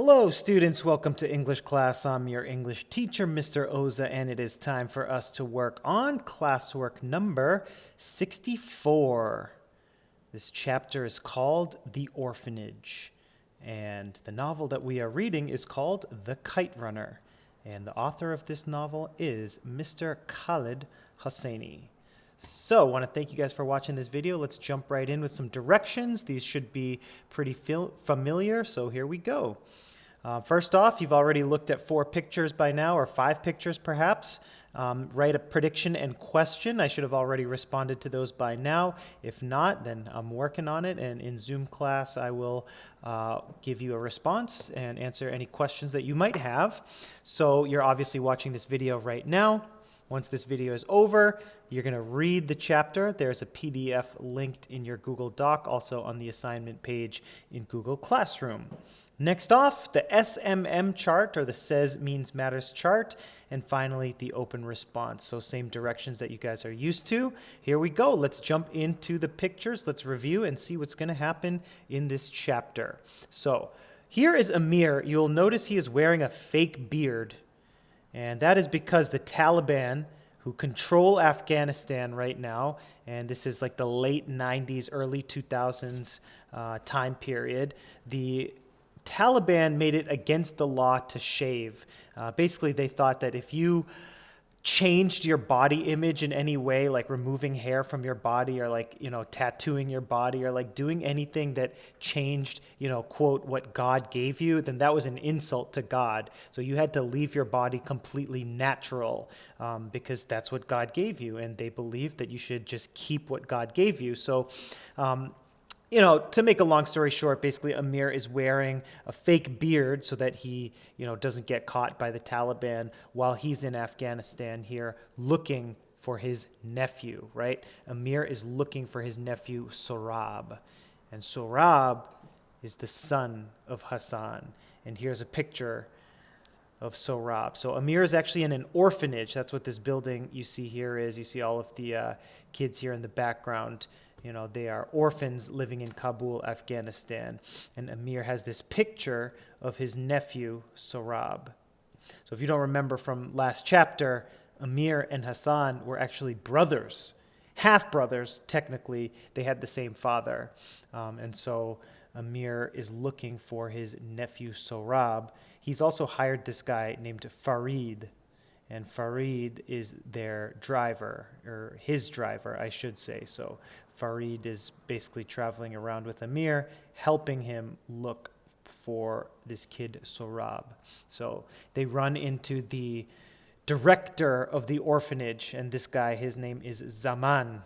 Hello students, welcome to English class. I'm your English teacher, Mr. Oza, and it is time for us to work on classwork number 64. This chapter is called The Orphanage, and the novel that we are reading is called The Kite Runner, and the author of this novel is Mr. Khalid Hosseini. So, I want to thank you guys for watching this video. Let's jump right in with some directions. These should be pretty familiar, so here we go. First off, you've already looked at 4 pictures by now, or 5 pictures perhaps. Write a prediction and question. I should have already responded to those by now. If not, then I'm working on it, and in Zoom class I will give you a response and answer any questions that you might have. So you're obviously watching this video right now. Once this video is over, you're going to read the chapter. There's a PDF linked in your Google Doc, also on the assignment page in Google Classroom. Next off, the SMM chart, or the Says Means Matters chart, and finally the open response. So same directions that you guys are used to. Here we go. Let's jump into the pictures. Let's review and see what's going to happen in this chapter. So here is Amir. You'll notice he is wearing a fake beard. And that is because the Taliban, who control Afghanistan right now, and this is like the late 90s, early 2000s time period, the Taliban made it against the law to shave. Basically, they thought that if you changed your body image in any way, like removing hair from your body, or like, tattooing your body, or like doing anything that changed, quote, what God gave you, then that was an insult to God. So you had to leave your body completely natural because that's what God gave you. And they believed that you should just keep what God gave you. So, to make a long story short, basically Amir is wearing a fake beard so that he, doesn't get caught by the Taliban while he's in Afghanistan here looking for his nephew, right? Amir is looking for his nephew, Sohrab. And Sohrab is the son of Hassan. And here's a picture of Sohrab. So Amir is actually in an orphanage. That's what this building you see here is. You see all of the kids here in the background. They are orphans living in Kabul, Afghanistan. And Amir has this picture of his nephew, Sohrab. So if you don't remember from last chapter, Amir and Hassan were actually brothers, half-brothers, technically. They had the same father. And so Amir is looking for his nephew, Sohrab. He's also hired this guy named Farid. And Farid is their driver, or his driver, I should say. So Farid is basically traveling around with Amir, helping him look for this kid, Sohrab. So they run into the director of the orphanage, and this guy, his name is Zaman.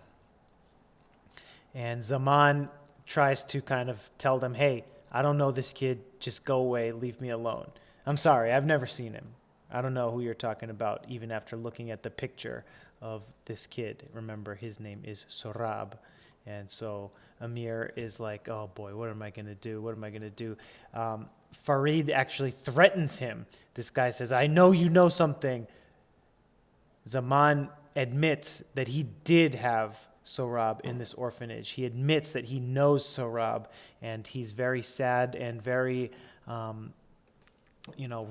And Zaman tries to kind of tell them, hey, I don't know this kid, just go away, leave me alone. I'm sorry, I've never seen him. I don't know who you're talking about, even after looking at the picture of this kid. Remember, his name is Sohrab. And so Amir is like, oh boy, what am I going to do? What am I going to do? Farid actually threatens him. This guy says, I know you know something. Zaman admits that he did have Sohrab in this orphanage. He admits that he knows Sohrab, and he's very sad and very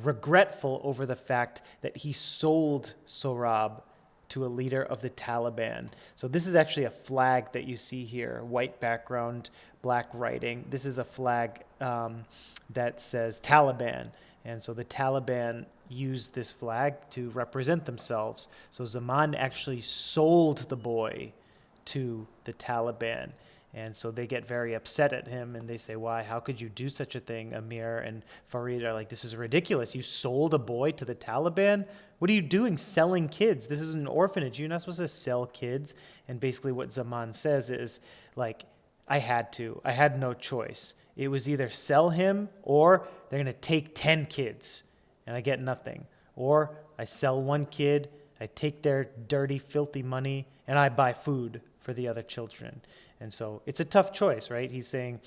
regretful over the fact that he sold Sohrab to a leader of the Taliban. So this is actually a flag that you see here, white background, black writing. This is a flag that says Taliban. And so the Taliban used this flag to represent themselves. So Zaman actually sold the boy to the Taliban. And so they get very upset at him, and they say, why, how could you do such a thing? Amir and Farid are like, this is ridiculous. You sold a boy to the Taliban? What are you doing selling kids? This is an orphanage. You're not supposed to sell kids. And basically what Zaman says is, like, I had to. I had no choice. It was either sell him, or they're going to take 10 kids, and I get nothing. Or I sell one kid, I take their dirty, filthy money, and I buy food for the other children. And so it's a tough choice, right? He's saying,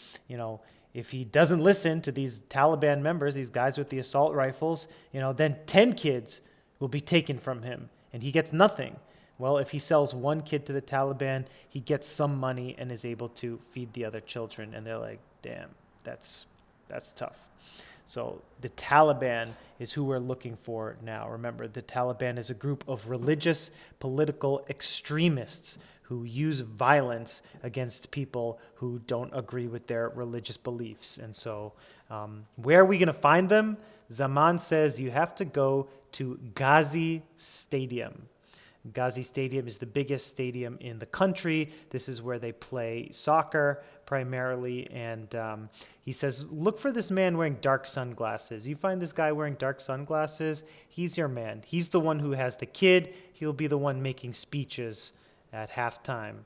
if he doesn't listen to these Taliban members, these guys with the assault rifles, then 10 kids will be taken from him, and he gets nothing. Well, if he sells one kid to the Taliban, he gets some money and is able to feed the other children. And they're like, damn, that's tough. So the Taliban is who we're looking for now. Remember, the Taliban is a group of religious political extremists who use violence against people who don't agree with their religious beliefs. And so where are we going to find them? Zaman says you have to go to Ghazi Stadium. Ghazi Stadium is the biggest stadium in the country. This is where they play soccer primarily. And he says, look for this man wearing dark sunglasses. You find this guy wearing dark sunglasses, he's your man. He's the one who has the kid. He'll be the one making speeches at halftime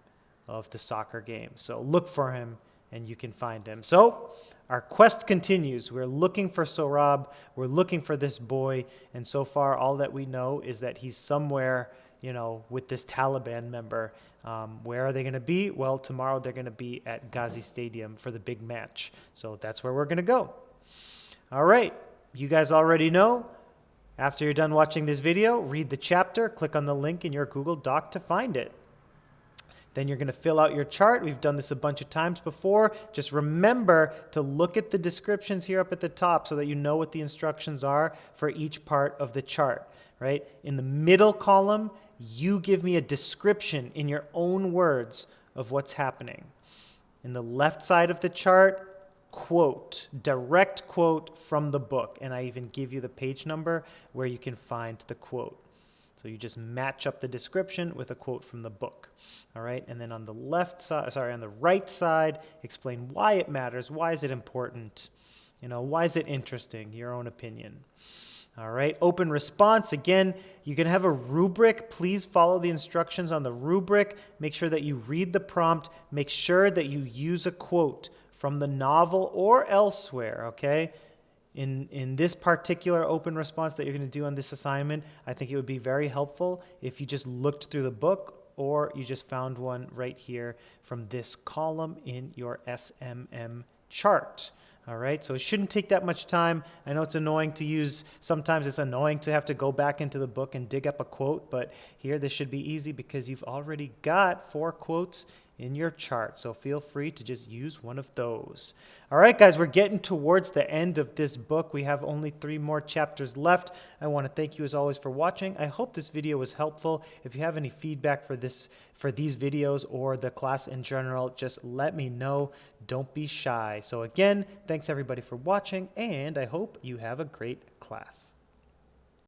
of the soccer game. So look for him and you can find him. So our quest continues. We're looking for Sohrab. We're looking for this boy. And so far, all that we know is that he's somewhere, with this Taliban member. Where are they going to be? Well, tomorrow they're going to be at Ghazi Stadium for the big match. So that's where we're going to go. All right. You guys already know. After you're done watching this video, read the chapter, click on the link in your Google Doc to find it. Then you're going to fill out your chart. We've done this a bunch of times before. Just remember to look at the descriptions here up at the top so that you know what the instructions are for each part of the chart, right? In the middle column, you give me a description in your own words of what's happening. In the left side of the chart, quote, direct quote from the book. And I even give you the page number where you can find the quote. So you just match up the description with a quote from the book. All right. And then on the on the right side, explain why it matters. Why is it important? Why is it interesting? Your own opinion. All right. Open response. Again, you can have a rubric. Please follow the instructions on the rubric. Make sure that you read the prompt. Make sure that you use a quote from the novel or elsewhere. Okay. In this particular open response that you're going to do on this assignment, I think it would be very helpful if you just looked through the book or you just found one right here from this column in your SMM chart. All right, so it shouldn't take that much time. I know it's annoying to use. Sometimes it's annoying to have to go back into the book and dig up a quote, but here this should be easy because you've already got 4 quotes in your chart. So feel free to just use one of those. All right, guys, we're getting towards the end of this book. We have only 3 more chapters left. I want to thank you as always for watching. I hope this video was helpful. If you have any feedback for these videos or the class in general, just let me know. Don't be shy. So again, thanks everybody for watching, and I hope you have a great class.